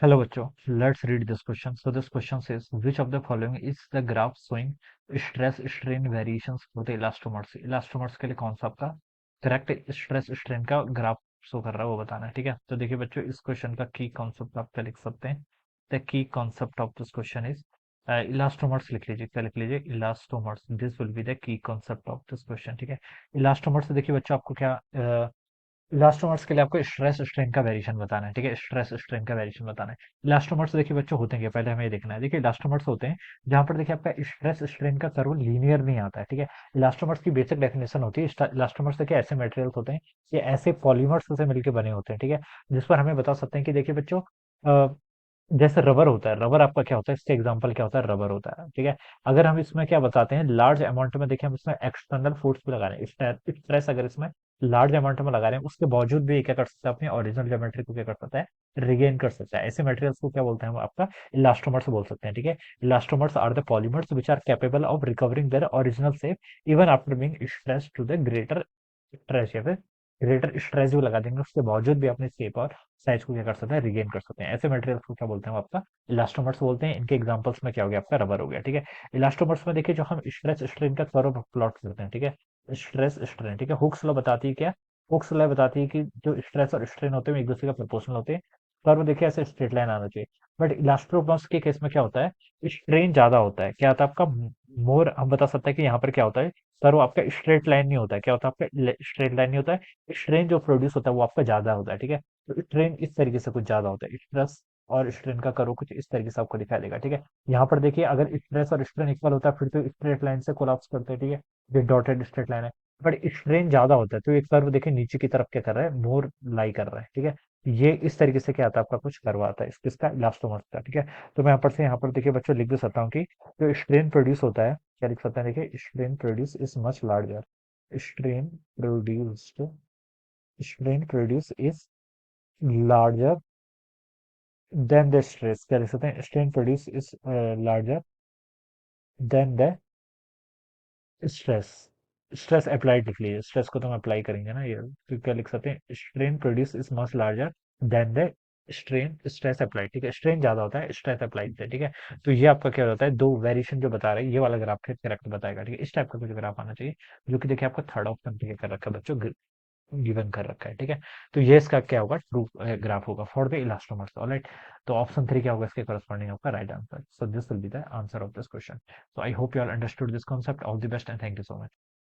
Hello बच्चों, let's read this question. So this question says, which of the following is the graph showing stress strain variations for the elastomers? Elastomers के लिए कौन सा आपका correct stress strain का graph show कर रहा है वो बताना है। ठीक है, तो देखिए बच्चों, इस क्वेश्चन का की कॉन्सेप्ट आप क्या लिख सकते हैं। The key concept of this question is elastomers लिख लीजिए। क्या लिख लीजिए? Elastomers. This will be the key concept of this question. ठीक है, इलास्टोमर्स से देखिए बच्चों, आपको क्या इलास्टोमर्स के लिए आपको स्ट्रेस स्ट्रेन का वेरिएशन बताना है। ठीक है, स्ट्रेस स्ट्रेन का वेरिएशन बताना है। इलास्टोमर्स देखिए बच्चों होते हैं, पहले हमें ये देखना है। देखिए इलास्टोमर्स होते हैं जहां पर देखिए आपका स्ट्रेस स्ट्रेन का कर्व लीनियर नहीं आता है। ठीक है, इलास्टोमर्स की बेसिक डेफिनेशन होती है, इलास्टोमर्स देखिए ऐसे मटेरियल्स होते हैं, ये ऐसे पॉलीमर्स से मिलकर बने होते हैं। ठीक है, जिस पर हमें बता सकते हैं कि देखिए बच्चों, जैसे रबर होता है, रबर आपका क्या होता है, इससे एग्जांपल क्या होता है, रबर होता है। ठीक है, अगर हम इसमें क्या बताते हैं, लार्ज अमाउंट में देखिए हम इसमें एक्सटर्नल फोर्स भी लगा रहे हैं, स्ट्रेस अगर इसमें लार्ज अमाउंट में लगा रहे हैं, उसके बावजूद भी ये क्या कर सकता है, अपनी ओरिजिनल ज्योमेट्री को क्या कर सकता है, रिगेन कर सकता है। ऐसे मटेरियल्स को क्या बोलते हैं, हम आपका इलास्टोमर्स बोल सकते हैं। ठीक है, elastomers are the polymers which are capable of recovering their original shape even after being stressed to the greater stress, या फिर ग्रेटर स्ट्रेस भी लगा देंगे, उसके बावजूद भी अपने शेप और साइज को क्या कर सकते हैं, रिगेन कर सकते हैं। ऐसे मटेरियल्स को क्या बोलते हैं, हम आपका इलास्टोमर्स बोलते हैं। इनके एग्जांपल्स में क्या हो गया, आपका रबर हो गया। ठीक है, इलास्टोमर्स में देखिए जो हम स्ट्रेस स्ट्रेन का कर्व प्लॉट करते हैं। ठीक है, स्ट्रेस स्ट्रेन, ठीक है, हुक्स लॉ बताती है क्या, हुक्स लॉ बताती है कि जो स्ट्रेस और स्ट्रेन होते हैं एक दूसरे का प्रोपोर्शनल होते हैं। कर्व देखिए ऐसे स्ट्रेट लाइन आना चाहिए। बट इलास्टोमर्स के केस में क्या होता है, स्ट्रेन ज्यादा होता है। क्या होता है आपका, मोर हम बता सकते हैं कि यहाँ पर क्या होता है, कर्व आपका स्ट्रेट लाइन नहीं होता है। क्या होता है आपका, स्ट्रेट लाइन नहीं होता है, स्ट्रेन जो प्रोड्यूस होता है वो आपका ज्यादा होता है। ठीक है, तो स्ट्रेन इस तरीके से कुछ ज्यादा होता है, स्ट्रेस और स्ट्रेन का कर्व कुछ इस तरीके से आपको दिखाई देगा। ठीक है, यहाँ पर देखिए अगर स्ट्रेस और स्ट्रेन इक्वल होता है फिर तो स्ट्रेट लाइन से कोलैप्स करते हैं। ठीक है, ये डॉटेड स्ट्रेट लाइन है। बट स्ट्रेन ज्यादा होता है तो एक कर्व देखिए नीचे की तरफ क्या कर रहा है, मोर लाई कर रहा है। ठीक है, ये इस तरीके से क्या आता है, आपका कुछ कर्व आता है किसका, इलास्टोमर्स का। ठीक है, तो मैं यहाँ पर देखिए बच्चों लिख भी सकता हूँ कि जो स्ट्रेन प्रोड्यूस होता है, क्या लिख सकते हैं, देखिए strain produce is much larger, strain produced strain produce is larger than the stress. क्या लिख सकते हैं, strain produce is larger than the stress. Stress applied लिख लीजिए, स्ट्रेस को तो हम अप्लाई करेंगे ना, ये तो क्या लिख सकते हैं, strain produce is much larger than the strain stress applied. ठीक है, स्ट्रेन ज्यादा होता है, स्ट्रेस अप्लाइड से। ठीक है, तो ये आपका क्या होता है, दो वेरिएशन जो बता रहे हैं, ये वाला ग्राफ फिर करेक्ट बताएगा। ठीक है, इस टाइप का कुछ ग्राफ आना चाहिए, जो कि देखिए आपका थर्ड ऑप्शन पे कर रखा है बच्चों, गिवन कर रखा है। ठीक है, तो ये इसका क्या होगा, ट्रू ग्राफ होगा फॉर द इलास्टोमर्स। ऑलराइट, तो ऑप्शन 3 क्या होगा, इसके करस्पॉन्डिंग आपका right answer. So this will be the answer of this question. So I hope you all understood this concept. All the best and thank you so much.